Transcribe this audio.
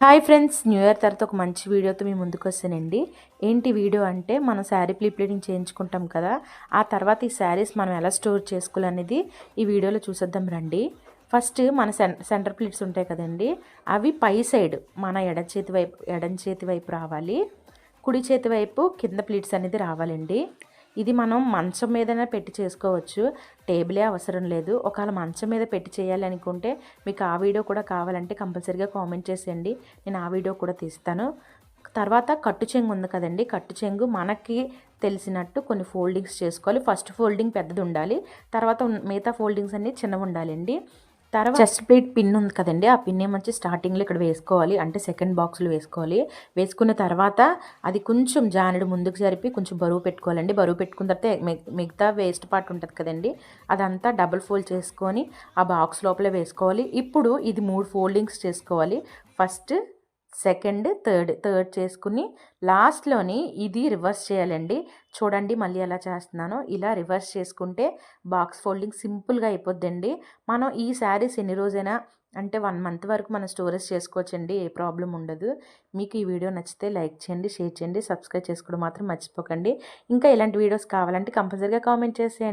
Hi friends, new year తర్వాత ఒక మంచి వీడియోతో మీ ముందుకు వస్తానండి. ఏంటి వీడియో అంటే మనం శారీ ప్లీటింగ్ చేయించుకుంటాం కదా, ఆ తర్వాత ఈ శారీస్ మనం ఎలా స్టోర్ చేసుకోవాలనేది ఈ వీడియోలో చూసేద్దాం రండి. ఫస్ట్ మన సెంటర్ ప్లీట్స్ ఉంటాయి కదండి, అవి పై సైడ్ మన ఎడం చేతి వైపు రావాలి. కుడి చేతి వైపు కింద ప్లీట్స్ అనేది రావాలండి. ఇది మనం మంచం మీదనే పెట్టి చేసుకోవచ్చు, టేబులే అవసరం లేదు. ఒకవేళ మంచం మీద పెట్టి చేయాలి అనుకుంటే మీకు ఆ వీడియో కూడా కావాలంటే కంపల్సరీగా కామెంట్ చేసేయండి, నేను ఆ వీడియో కూడా తీస్తాను. తర్వాత కట్టు చెంగు ఉంది కదండి, కట్టు చెంగు మనకి తెలిసినట్టు కొన్ని ఫోల్డింగ్స్ చేసుకోవాలి. ఫస్ట్ ఫోల్డింగ్ పెద్దది ఉండాలి, తర్వాత మిగతా ఫోల్డింగ్స్ అన్నీ చిన్నవి ఉండాలండి. తర్వాత చెస్ట్ ప్లేట్ పిన్ ఉంది కదండి, ఆ పిన్ ఏమొచ్చి స్టార్టింగ్లో ఇక్కడ వేసుకోవాలి, అంటే సెకండ్ బాక్స్లో వేసుకోవాలి. వేసుకున్న తర్వాత అది కొంచెం జానెడు ముందుకు జరిపి కొంచెం బరువు పెట్టుకోవాలండి. బరువు పెట్టుకున్న తర్వాత మిగతా వేస్ట్ పార్ట్ ఉంటుంది కదండి, అదంతా డబుల్ ఫోల్డ్ చేసుకొని ఆ బాక్స్ లోపలే వేసుకోవాలి. ఇప్పుడు ఇది 3 ఫోల్డింగ్స్ చేసుకోవాలి. ఫస్ట్, సెకండ్, థర్డ్ చేసుకుని లాస్ట్లోని ఇది రివర్స్ చేయాలండి. చూడండి మళ్ళీ ఎలా చేస్తున్నానో, ఇలా రివర్స్ చేసుకుంటే బాక్స్ ఫోల్డింగ్ సింపుల్గా అయిపోద్దండి. మనం ఈ శారీస్ ఎన్ని రోజైనా అంటే 1 మంత్ వరకు మనం స్టోరేజ్ చేసుకోవచ్చండి, ఏ ప్రాబ్లం ఉండదు. మీకు ఈ వీడియో నచ్చితే లైక్ చేయండి, షేర్ చేయండి, సబ్స్క్రైబ్ చేసుకోవడం మాత్రం మర్చిపోకండి. ఇంకా ఇలాంటి వీడియోస్ కావాలంటే కంపల్సరీగా కామెంట్ చేసేయండి.